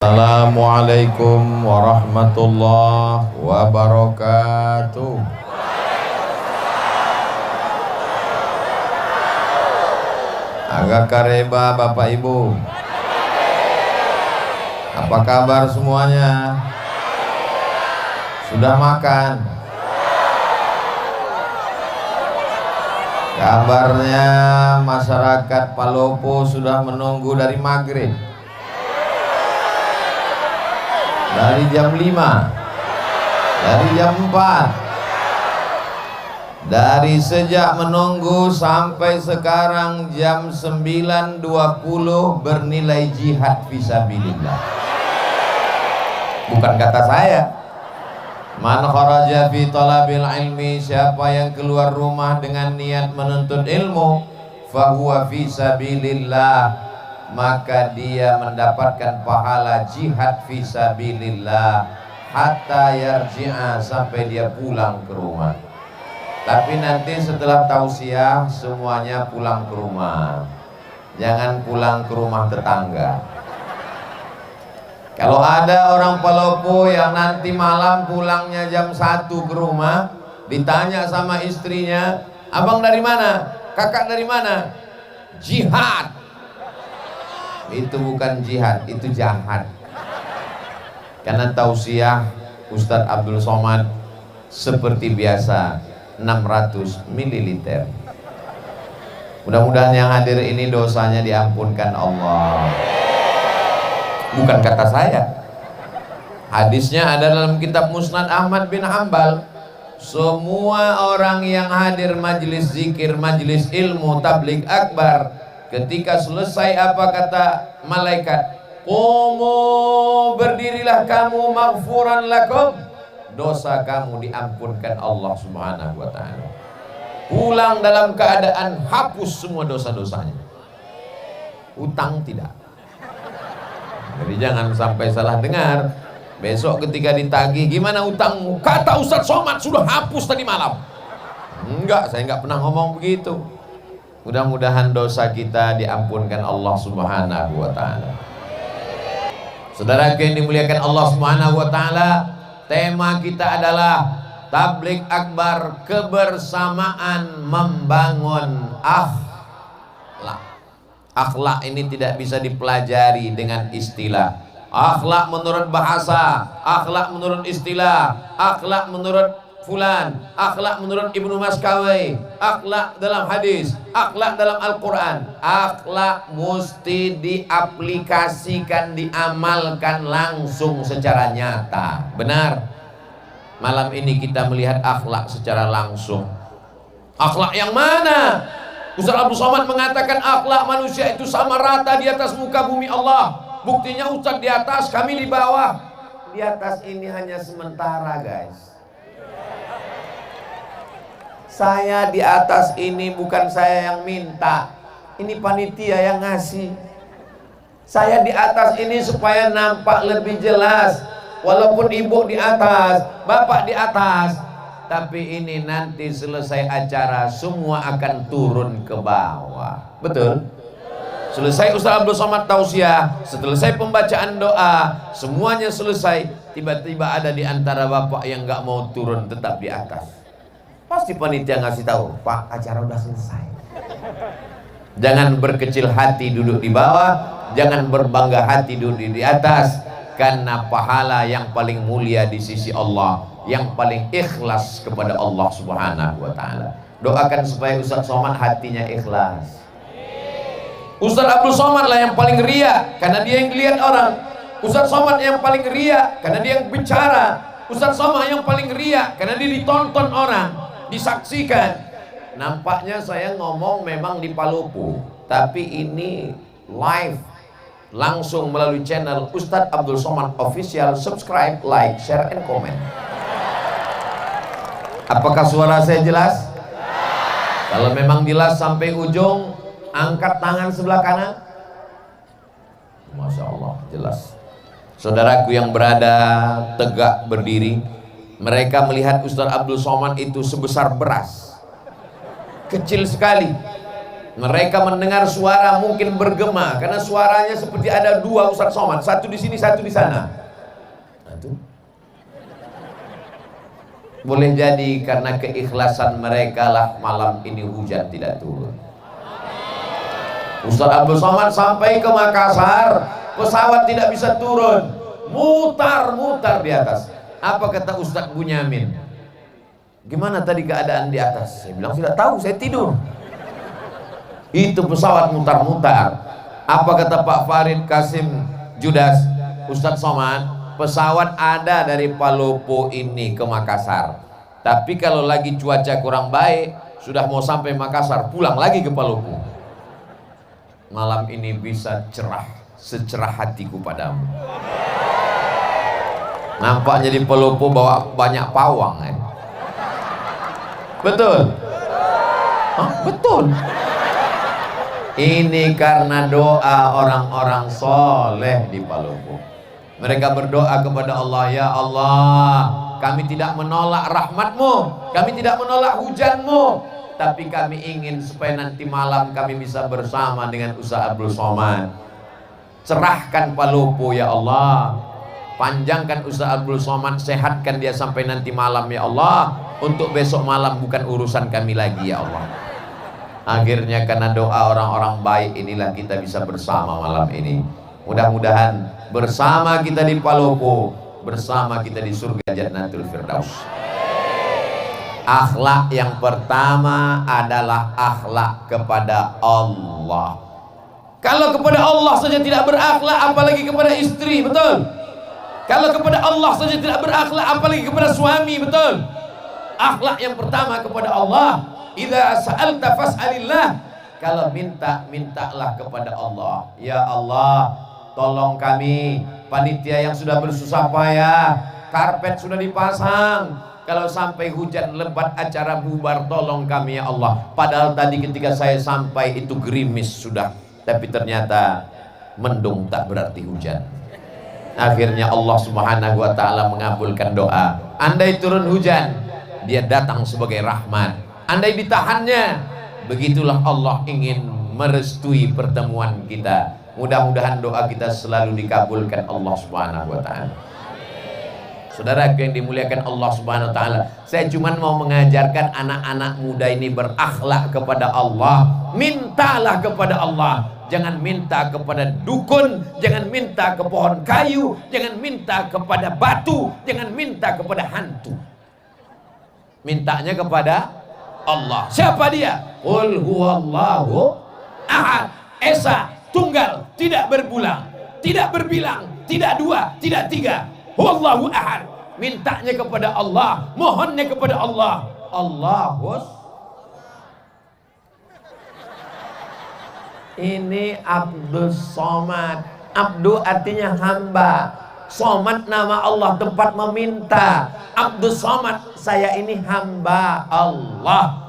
Assalamualaikum warahmatullahi wabarakatuh. Agak kareba Bapak Ibu. Apa kabar semuanya? Sudah makan? Kabarnya masyarakat Palopo sudah menunggu dari maghrib, dari jam 5, dari jam 4, dari sejak menunggu sampai sekarang jam 9.20 bernilai jihad fisabilillah. Bukan kata saya. Man kharaja fi talabil ilmi, siapa yang keluar rumah dengan niat menuntut ilmu, fahuwa fi sabilillah, maka dia mendapatkan pahala jihad fisabilillah hatta yarji'a, sampai dia pulang ke rumah. Tapi nanti setelah tausiah semuanya pulang ke rumah, jangan pulang ke rumah tetangga. Kalau ada orang Palopo yang nanti malam pulangnya jam 1 ke rumah, ditanya sama istrinya, abang dari mana? Kakak dari mana? Jihad. Itu bukan jihad, itu jahat. Karena tausiah Ustadz Abdul Somad seperti biasa 600 ml. Mudah-mudahan yang hadir ini dosanya diampunkan Allah. Bukan kata saya. Hadisnya ada dalam kitab Musnad Ahmad bin Hanbal. Semua orang yang hadir majelis zikir, majelis ilmu, tabligh akbar, ketika selesai apa kata malaikat? Qumu, berdirilah kamu, maghfuran lakum, dosa kamu diampunkan Allah Subhanahu wa ta'ala. Pulang dalam keadaan hapus semua dosa-dosanya. Utang tidak. Jadi jangan sampai salah dengar. Besok ketika ditagih, gimana utangmu? Kata Ustadz Somad sudah hapus tadi malam. Enggak, saya enggak pernah ngomong begitu. Mudah-mudahan dosa kita diampunkan Allah Subhanahu wa ta'ala. Saudara yang dimuliakan Allah Subhanahu wa ta'ala, tema kita adalah tabligh akbar, kebersamaan membangun akhlak. Akhlak ini tidak bisa dipelajari dengan istilah. Akhlak menurut bahasa, akhlak menurut istilah, akhlak menurut fulan, akhlak menurut Ibnu Maskawai, akhlak dalam hadis, akhlak dalam Al-Quran. Akhlak mesti diaplikasikan, diamalkan langsung secara nyata. Benar? Malam ini kita melihat akhlak secara langsung. Akhlak yang mana? Ustaz Abdul Somad mengatakan akhlak manusia itu sama rata di atas muka bumi Allah. Buktinya Ustaz di atas, kami di bawah. Di atas ini hanya sementara, guys. Saya di atas ini bukan saya yang minta, ini panitia yang ngasih. Saya di atas ini supaya nampak lebih jelas. Walaupun ibu di atas, bapak di atas, tapi ini nanti selesai acara semua akan turun ke bawah. Betul? Selesai Ustaz Abdul Somad tausiah, selesai pembacaan doa, semuanya selesai, tiba-tiba ada di antara bapak yang gak mau turun, tetap di atas. Pasti panitia ngasih tahu, Pak, acara udah selesai. Jangan berkecil hati duduk di bawah, jangan berbangga hati duduk di atas, karena pahala yang paling mulia di sisi Allah, yang paling ikhlas kepada Allah Subhanahu wa ta'ala. Doakan supaya Ustaz Somad hatinya ikhlas. Ustaz Abdul Somad lah yang paling ria, karena dia yang dilihat orang. Ustaz Somad yang paling ria, karena dia yang bicara. Ustaz Somad yang paling ria, karena dia ditonton orang, disaksikan. Nampaknya saya ngomong memang di Palopo, tapi ini live, langsung melalui channel Ustadz Abdul Somad Official. Subscribe, like, share, and comment. Apakah suara saya jelas? Kalau memang jelas sampai ujung, angkat tangan sebelah kanan. Masya Allah, jelas. Saudaraku yang berada tegak berdiri, mereka melihat Ustadz Abdul Somad itu sebesar beras, kecil sekali. Mereka mendengar suara mungkin bergema karena suaranya seperti ada dua Ustaz Somad, satu di sini, satu di sana. Boleh jadi karena keikhlasan mereka lah malam ini hujan tidak turun. Ustaz Abdul Somad sampai ke Makassar, pesawat tidak bisa turun, mutar-mutar di atas. Apa kata Ustaz Bunyamin? Gimana tadi keadaan di atas? Saya bilang tidak tahu, saya tidur. Itu pesawat mutar-mutar. Apa kata Pak Farid Kasim Judas, Ustadz Somad, pesawat ada dari Palopo ini ke Makassar, tapi kalau lagi cuaca kurang baik, sudah mau sampai Makassar, pulang lagi ke Palopo. Malam ini bisa cerah, secerah hatiku padamu. Nampaknya di Palopo bawa banyak pawang ya. Betul? Hah? Betul. Ini karena doa orang-orang soleh di Palopo. Mereka berdoa kepada Allah, ya Allah, kami tidak menolak rahmatmu, kami tidak menolak hujanmu, tapi kami ingin supaya nanti malam kami bisa bersama dengan Ustaz Abdul Somad. Cerahkan Palopo ya Allah, panjangkan Ustaz Abdul Somad, sehatkan dia sampai nanti malam ya Allah. Untuk besok malam bukan urusan kami lagi ya Allah. Akhirnya karena doa orang-orang baik inilah kita bisa bersama malam ini. Mudah-mudahan bersama kita di Palopo, bersama kita di surga Jannatul Firdaus. Akhlak yang pertama adalah akhlak kepada Allah. Kalau kepada Allah saja tidak berakhlak, apalagi kepada istri, betul? Kalau kepada Allah saja tidak berakhlak, apalagi kepada suami, betul? Akhlak yang pertama kepada Allah. Idza sa'alta fas'alillah. Kalau minta, mintalah kepada Allah. Ya Allah, tolong kami, panitia yang sudah bersusah payah, karpet sudah dipasang, kalau sampai hujan lebat acara bubar, tolong kami ya Allah. Padahal tadi ketika saya sampai itu gerimis sudah, tapi ternyata mendung tak berarti hujan. Akhirnya Allah Subhanahu wa ta'ala mengabulkan doa. Andai turun hujan, dia datang sebagai rahmat. Andai ditahannya, begitulah Allah ingin merestui pertemuan kita. Mudah-mudahan doa kita selalu dikabulkan Allah Subhanahu wa ta'ala. Saudara yang dimuliakan Allah Subhanahu wa ta'ala, saya cuma mau mengajarkan anak-anak muda ini berakhlak kepada Allah. Mintalah kepada Allah, jangan minta kepada dukun, jangan minta ke pohon kayu, jangan minta kepada batu, jangan minta kepada hantu. Mintanya kepada Allah. Siapa dia? Qul huwallahu ahad, esa, tunggal, tidak berbulang, tidak berbilang, tidak dua, tidak tiga. Huwallahu ahad. Mintanya kepada Allah, mohonnya kepada Allah. Allahus. Ini Abdul Somad. Abdu artinya hamba, Somad nama Allah, tempat meminta. Abdul Somad, saya ini hamba Allah.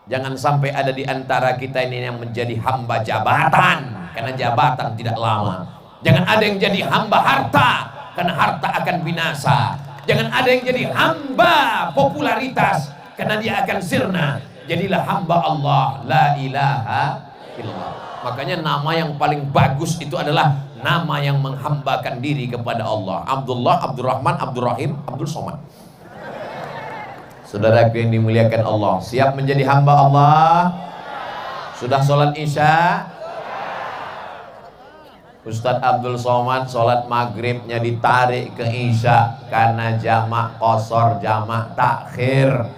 Jangan sampai ada di antara kita ini yang menjadi hamba jabatan, karena jabatan tidak lama. Jangan ada yang jadi hamba harta, karena harta akan binasa. Jangan ada yang jadi hamba popularitas, karena dia akan sirna. Jadilah hamba Allah, la ilaha illallah. Makanya nama yang paling bagus itu adalah nama yang menghambakan diri kepada Allah. Abdullah, Abdurrahman, Abdurrahim, Abdul Somad. Saudara yang dimuliakan Allah, siap menjadi hamba Allah? Sudah sholat isya? Ustadz Abdul Somad sholat maghribnya ditarik ke isya karena jamak qasar, jamak takhir.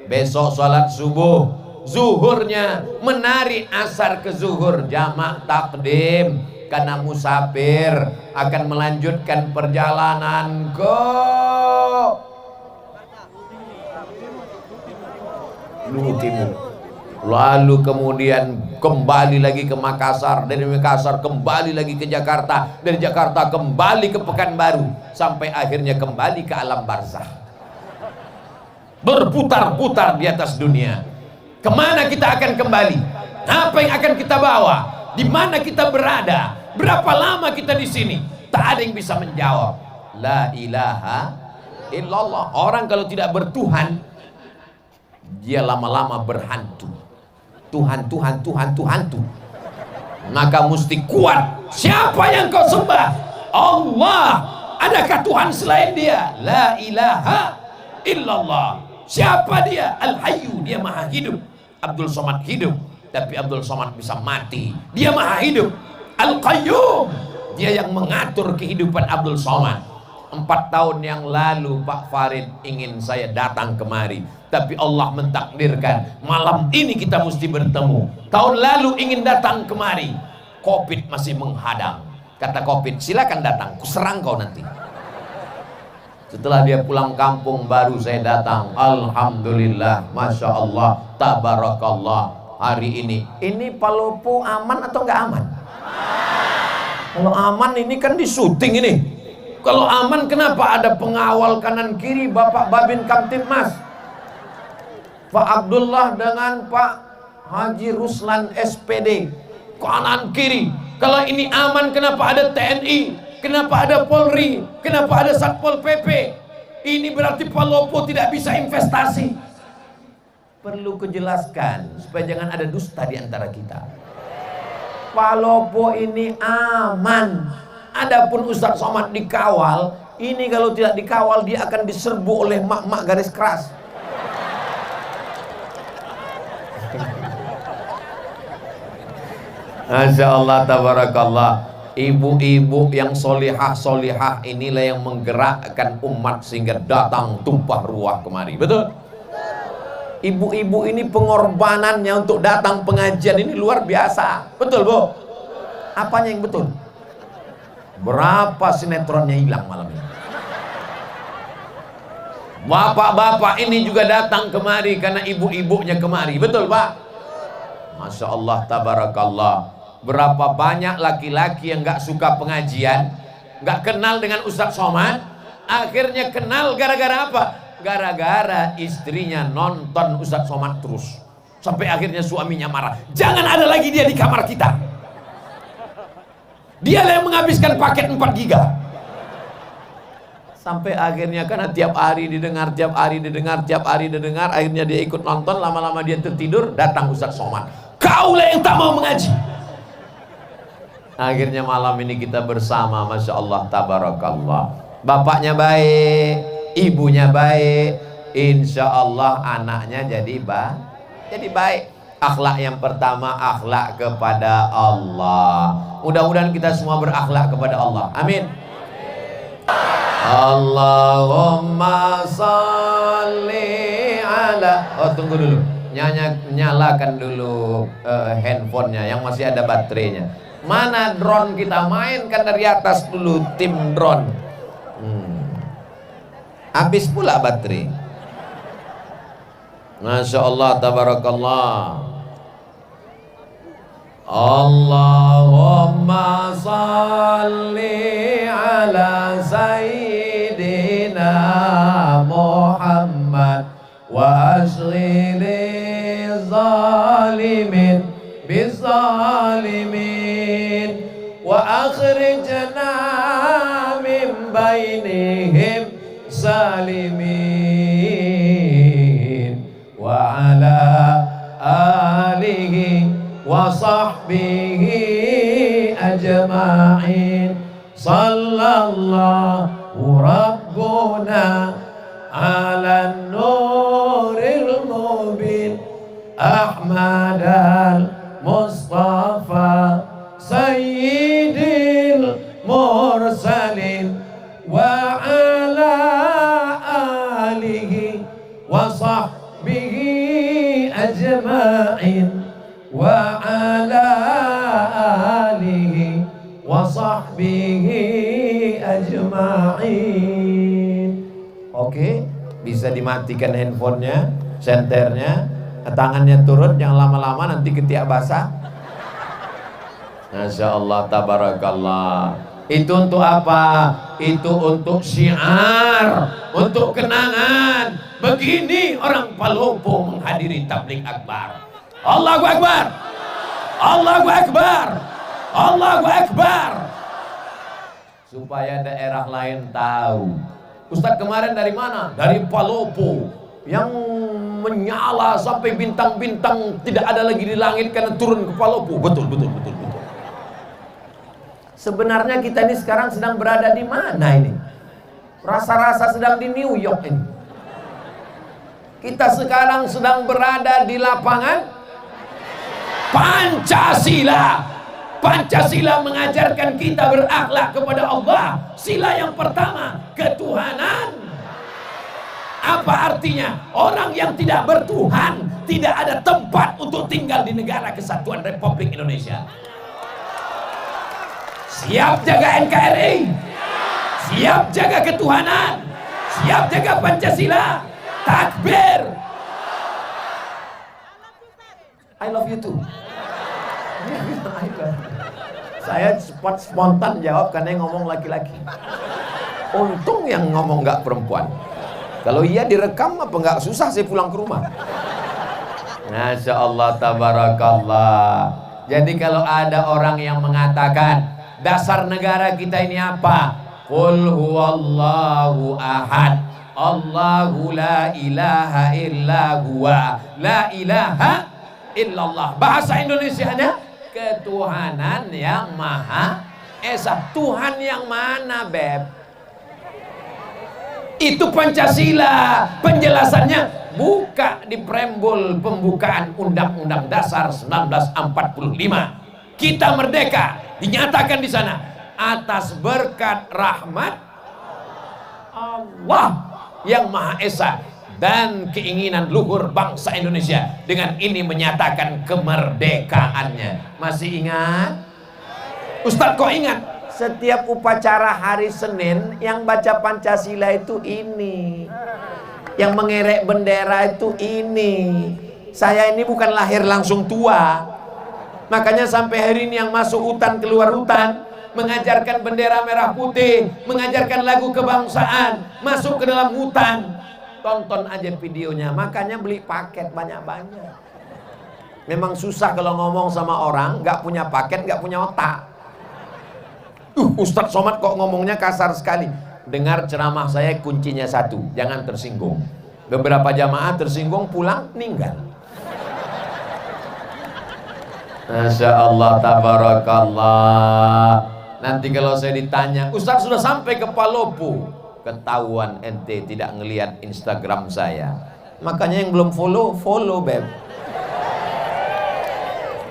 Besok sholat subuh, zuhurnya menarik asar ke zuhur, jamak takdim karena musafir akan melanjutkan perjalanan ke Luhut Timur, lalu kemudian kembali lagi ke Makassar, dari Makassar kembali lagi ke Jakarta, dari Jakarta kembali ke Pekanbaru, sampai akhirnya kembali ke alam barzakh. Berputar-putar di atas dunia. Kemana kita akan kembali? Apa yang akan kita bawa? Di mana kita berada? Berapa lama kita di sini? Tak ada yang bisa menjawab. La ilaha illallah. Orang kalau tidak bertuhan, dia lama-lama berhantu. Tuhan, Tuhan, Tuhan, Tuhan tuh. Maka mesti kuat. Siapa yang kau sembah? Allah. Adakah Tuhan selain dia? La ilaha illallah. Siapa dia? Al-Hayyu, dia maha hidup. Abdul Somad hidup, tapi Abdul Somad bisa mati. Dia maha hidup. Al-Qayyum, dia yang mengatur kehidupan Abdul Somad. 4 tahun yang lalu Pak Farid ingin saya datang kemari, tapi Allah mentakdirkan malam ini kita mesti bertemu. Tahun lalu ingin datang kemari, Covid masih menghadang. Kata Covid, silakan datang, kuserang kau nanti. Setelah dia pulang kampung baru saya datang. Alhamdulillah, Masya Allah, Tabarakallah. Hari ini Palopo aman atau nggak aman? Kalau aman ini kan di syuting ini. Kalau aman kenapa ada pengawal kanan kiri Bapak Babin Kamtibmas, Pak Abdullah dengan Pak Haji Ruslan SPD kanan kiri. Kalau ini aman kenapa ada TNI, kenapa ada Polri, kenapa ada Satpol PP? Ini berarti Palopo tidak bisa investasi. Perlu kejelaskan supaya jangan ada dusta di antara kita. Palopo ini aman. Adapun Ustadz Somad dikawal, ini kalau tidak dikawal dia akan diserbu oleh mak-mak garis keras. Masya Allah, tabarakallah. Ibu-ibu yang solihah inilah yang menggerakkan umat sehingga datang tumpah ruah kemari. Betul? Ibu-ibu ini pengorbanannya untuk datang pengajian ini luar biasa. Betul, Bu? Apanya yang betul? Berapa sinetronnya hilang malam ini? Bapak-bapak ini juga datang kemari karena ibu-ibunya kemari. Betul, Pak? Masya Allah, tabarakallah. Berapa banyak laki-laki yang gak suka pengajian, gak kenal dengan Ustadz Somad, akhirnya kenal gara-gara apa? Gara-gara istrinya nonton Ustadz Somad terus, sampai akhirnya suaminya marah. Jangan ada lagi dia di kamar kita. Dia yang menghabiskan paket 4 giga. Sampai akhirnya karena tiap hari didengar, akhirnya dia ikut nonton, lama-lama dia tertidur, datang Ustadz Somad. Kaulah yang tak mau mengaji. Akhirnya malam ini kita bersama, Masya Allah, tabarakallah. Bapaknya baik, ibunya baik, insya Allah anaknya jadi baik. Akhlak yang pertama, akhlak kepada Allah. Mudah-mudahan kita semua berakhlak kepada Allah. Amin. Allahumma salli ala. Oh, tunggu dulu. Nyalakan dulu handphonenya yang masih ada baterainya. Mana drone kita? Mainkan dari atas dulu, tim drone. Habis pula baterai. Masya Allah, tabarakallah. Allahumma salli ala sayyidina Muhammad wa ashghili zalimin bizalimin wa akhrijna min bainihim salimin wa ala alihi wa sahbihi ajma'in. Sallallahu rabbuna ala nuril mubin Ahmad al-Mustafa sayyidil mursalin wa ala alihi wa sahbihi ajma'in wa ala alihi wa sahbihi ajma'in. Oke, bisa dimatikan handphonenya, senternya, tangannya turun, jangan lama-lama nanti ketiak basah. Masya Allah, tabarakallah. Itu untuk apa? Itu untuk syiar, untuk kenangan. Begini orang Palopo menghadiri tabligh akbar. Allahu Akbar, Allahu Akbar, Allahu Akbar. Supaya daerah lain tahu. Ustadz kemarin dari mana? Dari Palopo. Yang menyala sampai bintang-bintang tidak ada lagi di langit karena turun ke Palopo. Betul. Sebenarnya kita ini sekarang sedang berada di mana ini? Rasa-rasa sedang di New York ini. Kita sekarang sedang berada di lapangan Pancasila. Pancasila mengajarkan kita berakhlak kepada Allah. Sila yang pertama, ketuhanan. Apa artinya? Orang yang tidak bertuhan tidak ada tempat untuk tinggal di negara kesatuan Republik Indonesia. Siap jaga NKRI, siap jaga ketuhanan, siap jaga Pancasila. Takbir. I love you too. Saya spontan jawab karena yang ngomong laki-laki. Untung yang ngomong nggak perempuan. Kalau iya direkam apa nggak susah saya pulang ke rumah. Masya Allah, tabarakallah. Jadi kalau ada orang yang mengatakan dasar negara kita ini apa? Qul huwallahu ahad, Allahu la ilaha illa huwa, la ilaha illallah. Bahasa Indonesianya ketuhanan yang maha esa. Tuhan yang mana, Beb? Itu Pancasila. Penjelasannya buka di preambul pembukaan Undang-Undang Dasar 1945. Kita merdeka, dinyatakan di sana atas berkat rahmat Allah yang Maha Esa dan keinginan luhur bangsa Indonesia. Dengan ini menyatakan kemerdekaannya. Masih ingat? Ustadz kok ingat? Setiap upacara hari Senin yang baca Pancasila itu ini, yang mengerek bendera itu ini. Saya ini bukan lahir langsung tua, makanya sampai hari ini yang masuk hutan keluar hutan, mengajarkan bendera merah putih, mengajarkan lagu kebangsaan, masuk ke dalam hutan. Tonton aja videonya, makanya beli paket banyak-banyak. Memang susah kalau ngomong sama orang nggak punya paket, nggak punya otak. Ustadz Somad kok ngomongnya kasar sekali. Dengar ceramah saya, kuncinya satu, jangan tersinggung. Beberapa jamaah tersinggung, pulang meninggal. Masya Allah, tabarakallah. Nanti kalau saya ditanya, Ustadz sudah sampai ke Palopo, ketahuan ente tidak ngelihat Instagram saya. Makanya yang belum follow Beb.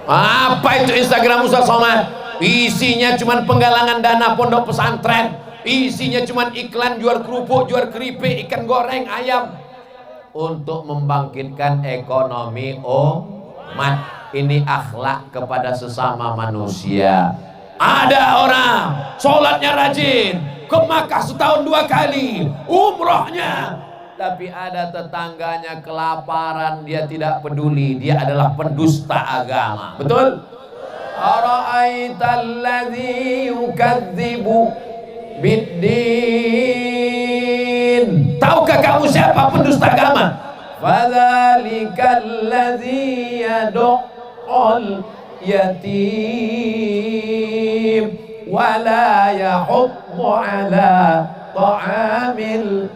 Apa itu Instagram Ustadz Somad? Isinya cuma penggalangan dana pondok pesantren, isinya cuma iklan jual kerupuk, jual keripik, ikan goreng, ayam, untuk membangkitkan ekonomi umat. Ini akhlak kepada sesama manusia. Ada orang sholatnya rajin, ke Makkah setahun 2 kali, umrohnya, tapi ada tetangganya kelaparan, dia tidak peduli, dia adalah pendusta agama. Betul? Ara'aital ladzi yukadzibu biddin. Tahukah kamu siapa pendusta agama? Fadzalikal ladzi yad'ul yatim wa la yahuddu ala ta'amil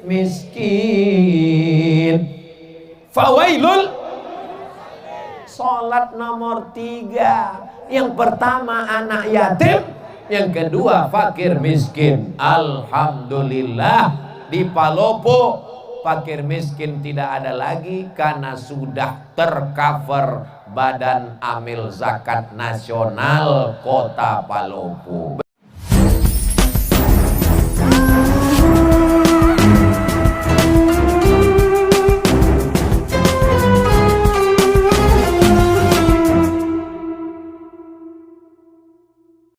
miskin. Fawailul. Salat nomor 3. Yang pertama anak yatim, yang kedua fakir miskin. Alhamdulillah di Palopo fakir miskin tidak ada lagi karena sudah tercover Badan Amil Zakat Nasional Kota Palopo.